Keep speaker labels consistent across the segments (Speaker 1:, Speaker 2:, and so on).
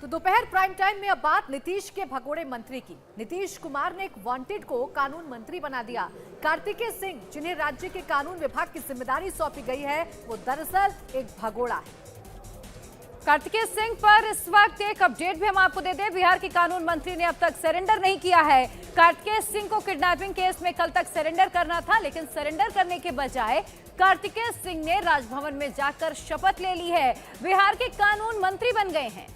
Speaker 1: तो दोपहर prime time में अब बात नीतीश के भगोड़े मंत्री की। नीतीश कुमार ने एक वांटेड को कानून मंत्री बना दिया। कार्तिकेय सिंह, जिन्हें राज्य के कानून विभाग की जिम्मेदारी सौंपी गई है, वो दरअसल एक भगोड़ा है। कार्तिकेय सिंह पर इस वक्त एक अपडेट भी हम आपको दे दें। बिहार के कानून मंत्री ने अब तक सरेंडर नहीं किया है। कार्तिकेय सिंह को किडनैपिंग केस में कल तक सरेंडर करना था, लेकिन सरेंडर करने के बजाय कार्तिकेय सिंह ने राजभवन में जाकर शपथ ले ली है। बिहार के कानून मंत्री बन गए हैं।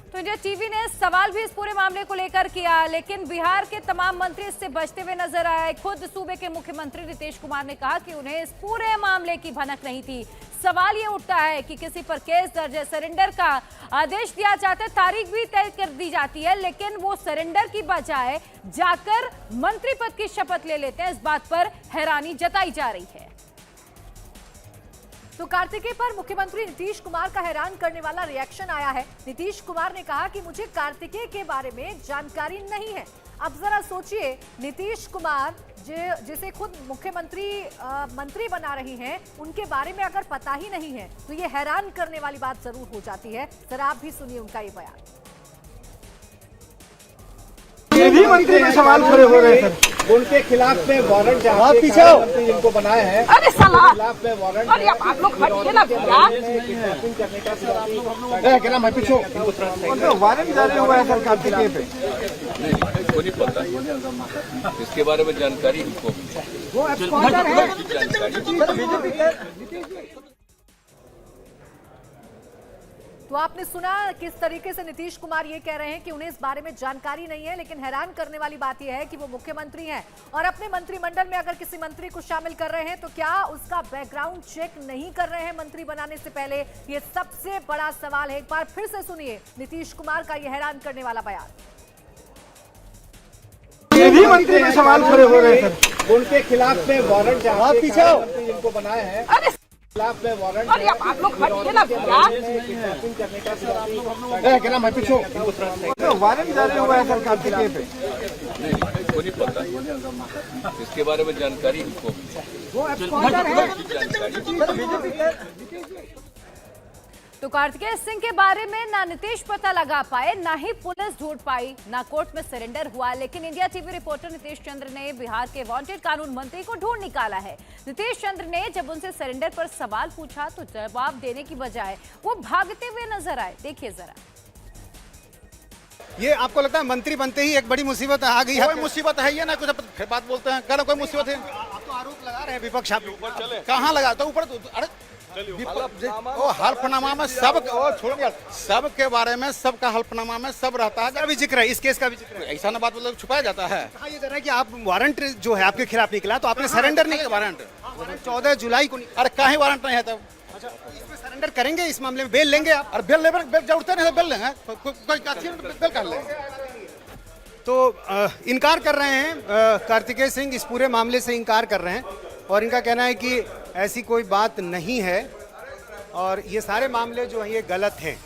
Speaker 1: तो इंडिया टीवी ने सवाल भी इस पूरे मामले को लेकर किया, लेकिन बिहार के तमाम मंत्री इससे बचते हुए नजर आए। खुद सूबे के मुख्यमंत्री नीतीश कुमार ने कहा कि उन्हें इस पूरे मामले की भनक नहीं थी। सवाल ये उठता है कि किसी पर केस दर्ज है, सरेंडर का आदेश दिया जाता है, तारीख भी तय कर दी जाती है, लेकिन वो सरेंडर की बजाय जाकर मंत्री पद की शपथ ले लेते हैं। इस बात पर हैरानी जताई जा रही है। तो कार्तिकेय पर मुख्यमंत्री नीतीश कुमार का हैरान करने वाला रिएक्शन आया है। नीतीश कुमार ने कहा कि मुझे कार्तिकेय के बारे में जानकारी नहीं है। अब जरा सोचिए, नीतीश कुमार जिसे खुद मुख्यमंत्री मंत्री बना रही हैं, उनके बारे में अगर पता ही नहीं है तो ये हैरान करने वाली बात जरूर हो जाती है। जरा आप भी सुनिए उनका ये बयान।
Speaker 2: ये भी मंत्री में सवाल खड़े हो रहे थे,
Speaker 3: उनके खिलाफ में वारंट
Speaker 2: आप पीछे
Speaker 3: मंत्री जिनको बनाए हैं,
Speaker 4: अरे साला,
Speaker 3: खिलाफ में वारंट
Speaker 4: अरे आप लोग हटिए ना भैया।
Speaker 3: क्या नाम है पीछे
Speaker 2: वारंट जारी हुआ है सर कार्तिकेय पे।
Speaker 5: को नहीं पता, इसके बारे में जानकारी हमको
Speaker 2: वो एब्सकॉन्डर है।
Speaker 1: तो आपने सुना किस तरीके से नीतीश कुमार ये कह रहे हैं कि उन्हें इस बारे में जानकारी नहीं है, लेकिन हैरान करने वाली बात यह है कि वो मुख्यमंत्री हैं और अपने मंत्रिमंडल में अगर किसी मंत्री को शामिल कर रहे हैं तो क्या उसका बैकग्राउंड चेक नहीं कर रहे हैं मंत्री बनाने से पहले? ये सबसे बड़ा सवाल है। एक बार फिर से सुनिए नीतीश कुमार का ये हैरान करने वाला बयान।
Speaker 2: ये भी मंत्री में सवाल खड़े हो रहे थे,
Speaker 3: उनके खिलाफ में वारंट
Speaker 2: आप पीछे
Speaker 3: मंत्री जिनको बनाए हैं,
Speaker 4: अरे
Speaker 3: खिलाफ में वारंट
Speaker 4: अरे आप लोग हटिए ना भैया।
Speaker 3: क्या नाम है पीछे
Speaker 2: वारंट जारी हुआ है सर कार्तिकेय पे।
Speaker 5: को नहीं पता, इसके बारे में जानकारी हमको
Speaker 2: वो एब्सकॉन्डर है।
Speaker 1: तो कार्तिकेय सिंह के बारे में ना नीतीश पता लगा पाए, ना ही पुलिस ढूंढ पाई, ना कोर्ट में सरेंडर हुआ, लेकिन इंडिया टीवी रिपोर्टर नीतीश चंद्र ने बिहार के वांटेड कानून मंत्री को ढूंढ निकाला है। नीतीश चंद्र ने जब उनसे सरेंडर पर सवाल पूछा तो जवाब देने की बजाय वो भागते हुए नजर आए। देखिए जरा।
Speaker 6: ये आपको लगता है मंत्री बनते ही एक बड़ी मुसीबत आ गई है? कोई मुसीबत है ये ना, कुछ फिर बात बोलते हैं, कह कोई मुसीबत है। आप तो आरोप लगा रहे हैं विपक्ष, आप कहाँ लगा तो ऊपर, अरे वो हल्फनामा में सब छोड़िए, सब के बारे में, सबका हल्फनामा में सब रहता है। अभी जिक्र है, इस केस का भी जिक्र है। ऐसा ना बात मतलब छुपाया जाता है। हाँ, ये कह रहा है कि आप वारंट जो है आपके खिलाफ निकला तो आपने सरेंडर नहीं किया। वारंट 14 जुलाई को। अरे कहीं वारंट नहीं है तब। अच्छा, इसमें सरेंडर करेंगे, इस मामले में बेल लेंगे आप? और बेल लेबर बेल जरूरत नहीं, बेल लेंगे, बेल कर लेंगे। तो इनकार कर रहे हैं कार्तिकेय सिंह, इस पूरे मामले से इनकार कर रहे हैं और इनका कहना है कि ऐसी कोई बात नहीं है और ये सारे मामले जो हैं ये गलत हैं।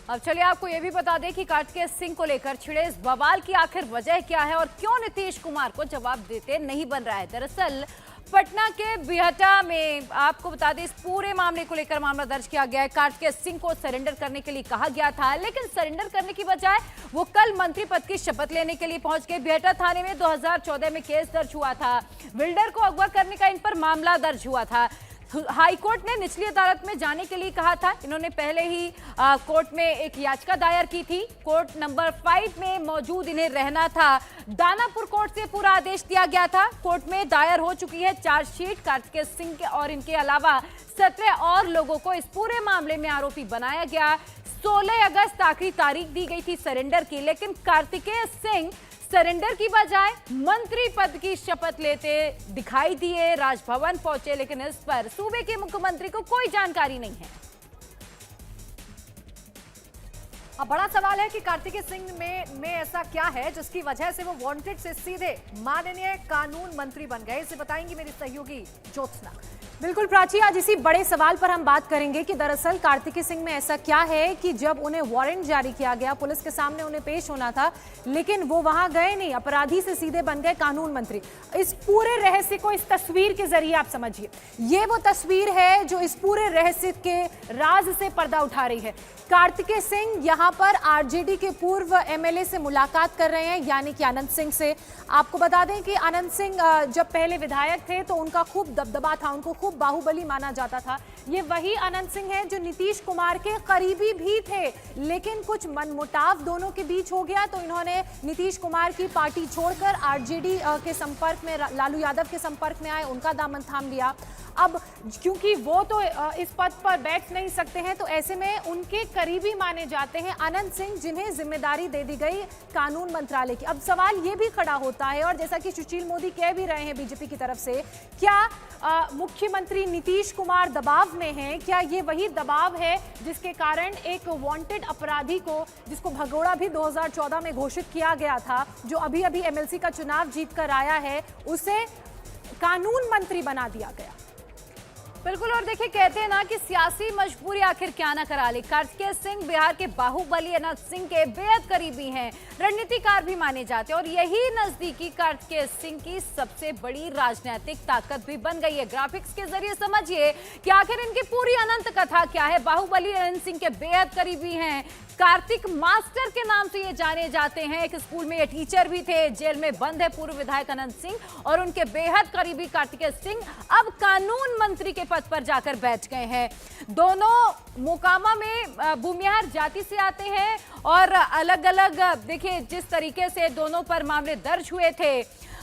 Speaker 1: अब चलिए आपको यह भी बता दें कि कार्तिकेय सिंह को लेकर छिड़े इस बवाल की आखिर वजह क्या है और क्यों नीतीश कुमार को जवाब देते नहीं बन रहा है। दरअसल पटना के बिहटा में आपको बता दें, इस पूरे मामले को लेकर मामला दर्ज किया गया है। कार्तिकेय सिंह को सरेंडर करने के लिए कहा गया था, लेकिन सरेंडर करने की बजाय वो कल मंत्री पद की शपथ लेने के लिए पहुंच गए। बिहटा थाने में 2014 में केस दर्ज हुआ था। बिल्डर को अगवा करने का इन पर मामला दर्ज हुआ था। हाईकोर्ट ने निचली अदालत में जाने के लिए कहा था। इन्होंने पहले ही कोर्ट में एक याचिका दायर की थी। कोर्ट नंबर 5 में मौजूद इन्हें रहना था। दानापुर कोर्ट से पूरा आदेश दिया गया था। कोर्ट में दायर हो चुकी है चार्जशीट। कार्तिकेय सिंह के और इनके अलावा 17 और लोगों को इस पूरे मामले में आरोपी बनाया गया। 16 अगस्त आखिरी तारीख दी गई थी सरेंडर की, लेकिन कार्तिकेय सिंह सरेंडर की बजाय मंत्री पद की शपथ लेते दिखाई दिए, राजभवन पहुंचे, लेकिन इस पर सूबे के मुख्यमंत्री को कोई जानकारी नहीं है। अब बड़ा सवाल है कि कार्तिकेय सिंह में ऐसा क्या है जिसकी वजह से वो वांटेड से सीधे माननीय कानून मंत्री बन गए। इसे बताएंगी मेरी सहयोगी ज्योत्सना।
Speaker 7: बिल्कुल प्राची, आज इसी बड़े सवाल पर हम बात करेंगे कि दरअसल कार्तिकी सिंह में ऐसा क्या है कि जब उन्हें वारंट जारी किया गया, पुलिस के सामने उन्हें पेश होना था, लेकिन वो वहां गए नहीं, अपराधी से सीधे बन गए कानून मंत्री। इस पूरे रहस्य को इस तस्वीर के जरिए आप समझिए। ये वो तस्वीर है जो इस पूरे रहस्य के राज से पर्दा उठा रही है। कार्तिकेय सिंह यहाँ पर आरजेडी के पूर्व एमएलए से मुलाकात कर रहे हैं, यानी कि अनंत सिंह से। आपको बता दें कि अनंत सिंह जब पहले विधायक थे तो उनका खूब दबदबा था, उनको खूब बाहुबली माना जाता था। ये वही अनंत सिंह हैं जो नीतीश कुमार के करीबी भी थे, लेकिन कुछ मनमुटाव दोनों के बीच हो गया तो इन्होंने नीतीश कुमार की पार्टी छोड़कर आरजेडी के संपर्क में, लालू यादव के संपर्क में आए, उनका दामन थाम लिया। अब क्योंकि वो तो इस पद पर बैठ नहीं सकते हैं, तो ऐसे में उनके करीबी माने जाते हैं अनंत सिंह, जिन्हें जिम्मेदारी दे दी गई कानून मंत्रालय की। अब सवाल ये भी खड़ा होता है, और जैसा कि सुशील मोदी कह भी रहे हैं बीजेपी की तरफ से, क्या मुख्यमंत्री नीतीश कुमार दबाव में हैं? क्या ये वही दबाव है जिसके कारण एक वांटेड अपराधी को, जिसको भगोड़ा भी 2014 में घोषित किया गया था, जो अभी अभी एमएलसी का चुनाव जीत कर आया है, उसे कानून मंत्री बना दिया गया?
Speaker 1: बिल्कुल, और देखिए कहते हैं ना कि सियासी मजबूरी आखिर क्या ना करा ले। कार्तिकेय सिंह बिहार के बाहुबली अनंत सिंह के बेहद करीबी हैं, रणनीतिकार भी माने जाते हैं, और यही नजदीकी कार्तिकेय सिंह की सबसे बड़ी राजनीतिक ताकत भी बन गई है। ग्राफिक्स के जरिए समझिए कि आखिर इनकी पूरी अनंत कथा क्या है। बाहुबली अनंत सिंह के बेहद करीबी हैं, कार्तिक मास्टर के नाम से ये जाने जाते हैं। एक स्कूल में ये टीचर भी थे, जेल में बंद है पूर्व विधायक अनंत सिंह, और उनके बेहद करीबी कार्तिकेय सिंह अब कानून मंत्री के पद पर जाकर बैठ गए हैं। दोनों मोकामा में भूमिहार जाति से आते हैं, और अलग अलग देखिए जिस तरीके से दोनों पर मामले दर्ज हुए थे।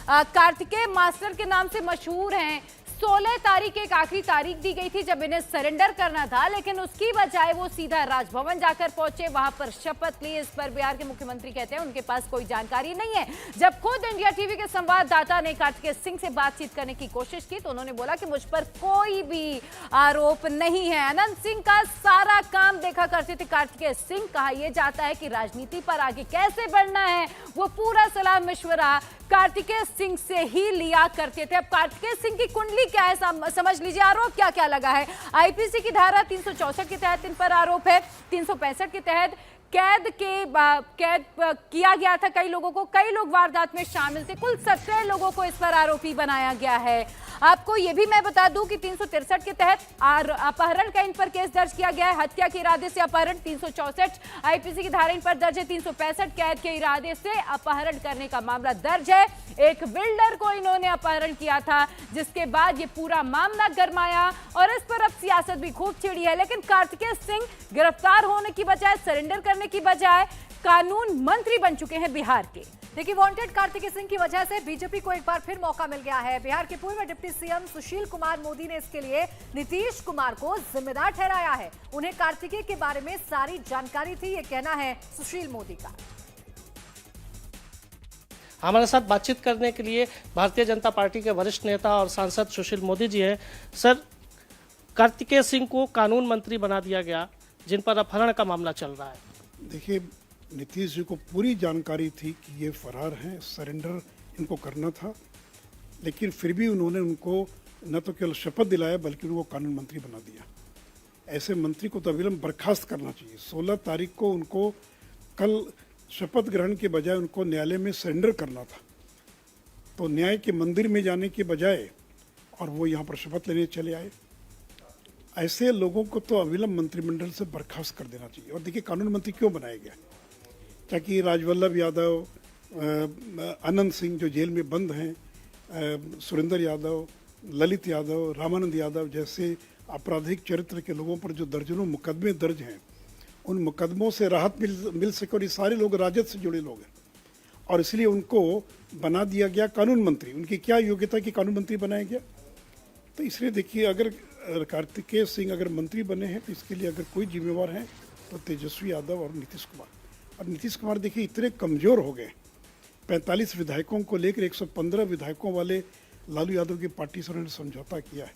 Speaker 1: कार्तिकेय मास्टर के नाम से मशहूर हैं। 16 तारीख एक आखिरी तारीख दी गई थी जब इन्हें सरेंडर करना था, लेकिन उसकी बजाय वो सीधा राजभवन जाकर पहुंचे, वहां पर शपथ ली। इस पर बिहार के मुख्यमंत्री कहते हैं उनके पास कोई जानकारी नहीं है। जब खुद इंडिया टीवी के संवाददाता ने कार्तिकेय सिंह से बातचीत करने की कोशिश की तो उन्होंने बोला कि मुझ पर कोई भी आरोप नहीं है। अनंत सिंह का सारा काम देखा करते थे कार्तिकेय सिंह। कहा यह जाता है कि राजनीति पर आगे कैसे बढ़ना है, वो पूरा सलाह मशवरा कार्तिकेय सिंह से ही लिया करते थे। अब कार्तिकेय सिंह की कुंडली क्या है समझ लीजिए। आरोप क्या क्या लगा है। आईपीसी की धारा 364 के तहत इन पर आरोप है। 365 के तहत कैद किया गया था कई लोगों को, कई लोग वारदात में शामिल थे। कुल 17 लोगों को इस पर आरोपी बनाया गया है। आपको ये भी मैं बता दूं कि 363 के तहत अपहरण का इन पर केस दर्ज किया गया है। हत्या के इरादे से अपहरण 364 आईपीसी की धारा इन पर दर्ज है। 365 कैद के इरादे से अपहरण करने का मामला दर्ज है। एक बिल्डर को इन्होंने अपहरण किया था, जिसके बाद ये पूरा मामला गरमाया, और इस पर अब सियासत भी खूब छिड़ी है। लेकिन कार्तिकेय सिंह गिरफ्तार होने की बजाय, सरेंडर करने की बजाय कानून मंत्री बन चुके हैं बिहार के।
Speaker 7: देखिए, वांटेड कार्तिकेय सिंह की वजह से बीजेपी को एक बार फिर मौका मिल गया है। बिहार के पूर्व डिप्टी सीएम सुशील कुमार मोदी ने इसके लिए नीतीश कुमार को जिम्मेदार ठहराया है। उन्हें कार्तिकेय के बारे में सारी जानकारी थी, ये कहना है सुशील मोदी का।
Speaker 8: हमारे साथ बातचीत करने के लिए भारतीय जनता पार्टी के वरिष्ठ नेता और सांसद सुशील मोदी जी हैं। सर, कार्तिकेय सिंह को कानून मंत्री बना दिया गया, जिन पर अपहरण का मामला चल रहा है।
Speaker 9: देखिए, नीतीश जी को पूरी जानकारी थी कि ये फरार हैं, सरेंडर इनको करना था, लेकिन फिर भी उन्होंने उनको न तो केवल शपथ दिलाया बल्कि उनको कानून मंत्री बना दिया। ऐसे मंत्री को तो अविलंब बर्खास्त करना चाहिए। 16 तारीख को उनको कल शपथ ग्रहण के बजाय उनको न्यायालय में सरेंडर करना था, तो न्याय के मंदिर में जाने के बजाय और वो यहाँ पर शपथ लेने चले आए। ऐसे लोगों को तो अविलंब मंत्रिमंडल से बर्खास्त कर देना चाहिए। और देखिए, कानून मंत्री क्यों बनाया गया, ताकि राजवल्लभ यादव, अनंत सिंह जो जेल में बंद हैं, सुरेंद्र यादव, ललित यादव, रामानंद यादव जैसे आपराधिक चरित्र के लोगों पर जो दर्जनों मुकदमे दर्ज हैं, उन मुकदमों से राहत मिल सके। और ये सारे लोग राजद से जुड़े लोग हैं, और इसलिए उनको बना दिया गया कानून मंत्री। उनकी क्या योग्यता कि कानून मंत्री बनाया गया? तो इसलिए देखिए, अगर कार्तिकेय सिंह अगर मंत्री बने हैं तो इसके लिए अगर कोई जिम्मेवार हैं तो तेजस्वी यादव और नीतीश कुमार। और नीतीश कुमार देखिए इतने कमज़ोर हो गए, 45 विधायकों को लेकर 115 विधायकों वाले लालू यादव की पार्टी से उन्होंने समझौता किया है।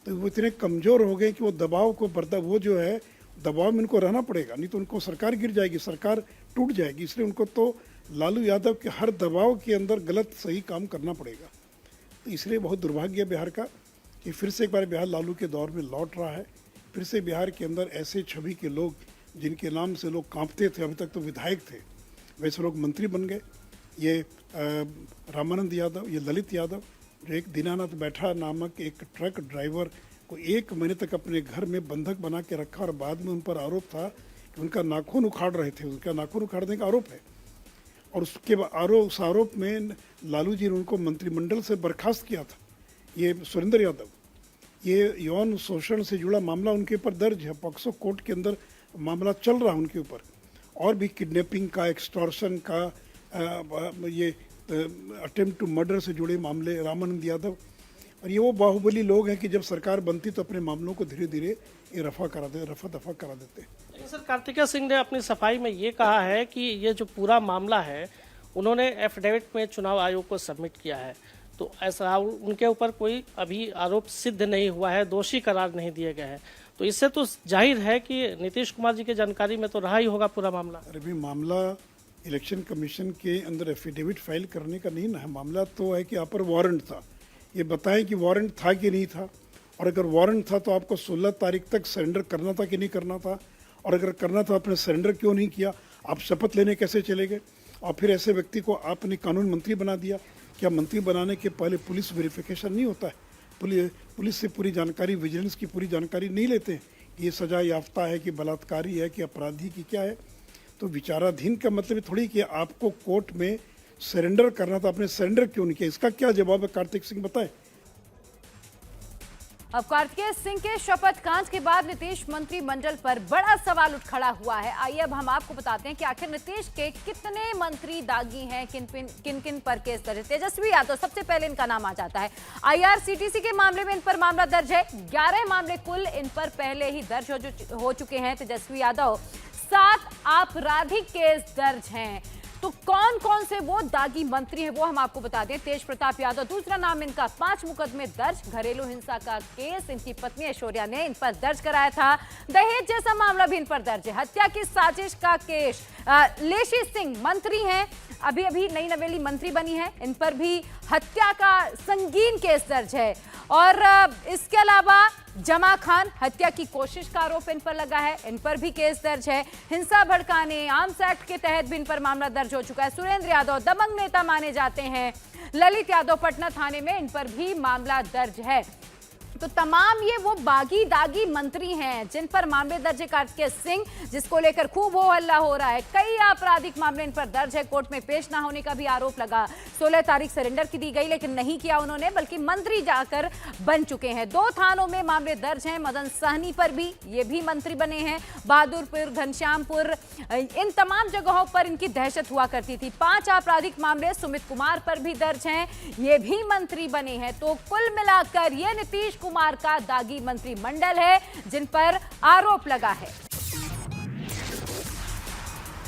Speaker 9: तो वो इतने कमज़ोर हो गए कि वो दबाव को वो जो है दबाव में उनको रहना पड़ेगा, नहीं तो उनको सरकार गिर जाएगी, सरकार टूट जाएगी। इसलिए उनको तो लालू यादव के हर दबाव के अंदर गलत सही काम करना पड़ेगा। तो इसलिए बहुत दुर्भाग्य है बिहार का कि फिर से एक बार बिहार लालू के दौर में लौट रहा है। फिर से बिहार के अंदर ऐसे छवि के लोग जिनके नाम से लोग कांपते थे, अभी तक तो विधायक थे, वैसे लोग मंत्री बन गए। ये रामानंद यादव, ये ललित यादव, जो एक दीनानाथ बैठा नामक एक ट्रक ड्राइवर को 1 महीने तक अपने घर में बंधक बना के रखा और बाद में उन पर आरोप था कि उनका नाखून उखाड़ रहे थे, उनका नाखून उखाड़ने का आरोप है। और उसके उस आरोप में लालू जी ने उनको मंत्रिमंडल से बर्खास्त किया था। ये सुरेंद्र यादव, ये यौन शोषण से जुड़ा मामला उनके ऊपर दर्ज है, पॉक्सो कोर्ट के अंदर मामला चल रहा है उनके ऊपर। और भी किडनैपिंग का, एक्सटॉर्शन का, ये अटेम्प्ट टू मर्डर से जुड़े मामले, रामानंद यादव। और ये वो बाहुबली लोग हैं कि जब सरकार बनती तो अपने मामलों को धीरे धीरे ये रफा दफा करा देते।
Speaker 8: सर, कार्तिकेय सिंह ने अपनी सफाई में ये कहा है कि ये जो पूरा मामला है उन्होंने एफिडेविट में चुनाव आयोग को सबमिट किया है, तो ऐसा उनके ऊपर कोई अभी आरोप सिद्ध नहीं हुआ है, दोषी करार नहीं दिए गए हैं। तो इससे तो जाहिर है कि नीतीश कुमार जी की जानकारी में तो रहा ही होगा पूरा मामला।
Speaker 9: अरे भी मामला इलेक्शन कमीशन के अंदर एफिडेविट फाइल करने का नहीं ना है, मामला तो है कि आप पर वारंट था। ये बताएं कि वारंट था कि नहीं था, और अगर वारंट था तो आपको 16 तारीख तक सरेंडर करना था कि नहीं करना था, और अगर करना था आपने सरेंडर क्यों नहीं किया, आप शपथ लेने कैसे चले गए, और फिर ऐसे व्यक्ति को आपने कानून मंत्री बना दिया। क्या मंत्री बनाने के पहले पुलिस वेरिफिकेशन नहीं होता है? पुलिस से पूरी जानकारी, विजिलेंस की पूरी जानकारी नहीं लेते हैं कि ये सजा याफ्ता है कि बलात्कारी है कि अपराधी की क्या है। तो विचाराधीन का मतलब थोड़ी कि आपको कोर्ट में सरेंडर करना था, आपने सरेंडर क्यों नहीं किया? इसका क्या जवाब है, कार्तिक सिंह बताएं।
Speaker 1: अब कार्तिकेय सिंह के शपथ कांड के बाद नीतीश मंत्रिमंडल पर बड़ा सवाल उठ खड़ा हुआ है। आइए अब हम आपको बताते हैं कि आखिर नीतीश के कितने मंत्री दागी हैं, किन किन पर केस दर्ज है। तेजस्वी यादव सबसे पहले इनका नाम आ जाता है। IRCTC के मामले में इन पर मामला दर्ज है। 11 मामले कुल इन पर पहले ही दर्ज हो चुके हैं तेजस्वी यादव। 7 आपराधिक केस दर्ज हैं। तो कौन कौन से वो दागी मंत्री हैं वो हम आपको बता दें। तेज प्रताप यादव दूसरा नाम, इनका 5 मुकदमे दर्ज। घरेलू हिंसा का केस इनकी पत्नी ऐश्वर्या ने इन पर दर्ज कराया था। दहेज जैसा मामला भी इन पर दर्ज है। हत्या की साजिश का केस। लेशी सिंह मंत्री हैं, अभी नई नवेली मंत्री बनी है, इन पर भी हत्या का संगीन केस दर्ज है। और इसके अलावा जमा खान, हत्या की कोशिश का आरोप इन पर लगा है, इन पर भी केस दर्ज है। हिंसा भड़काने, आर्म्स एक्ट के तहत भी इन पर मामला दर्ज हो चुका है। सुरेंद्र यादव दबंग नेता माने जाते हैं। ललित यादव पटना थाने में, इन पर भी मामला दर्ज है। तो तमाम ये वो बागी दागी मंत्री हैं जिन पर मामले दर्ज है। कार्तिकेय सिंह, जिसको लेकर खूब हो हल्ला हो रहा है, कई आपराधिक मामले इन पर दर्ज है। कोर्ट में पेश ना होने का भी आरोप लगा। 16 तारीख सरेंडर की दी गई, लेकिन नहीं किया उन्होंने, बल्कि मंत्री जाकर बन चुके हैं। 2 थानों में मामले दर्ज हैं। मदन सहनी पर भी, ये भी मंत्री बने हैं। बहादुरपुर, घनश्यामपुर, इन तमाम जगहों पर इनकी दहशत हुआ करती थी। 5 आपराधिक मामले सुमित कुमार पर भी दर्ज हैं, ये भी मंत्री बने हैं। तो कुल मिलाकर ये नीतीश कुमार का दागी मंत्रिमंडल है जिन पर आरोप लगा है।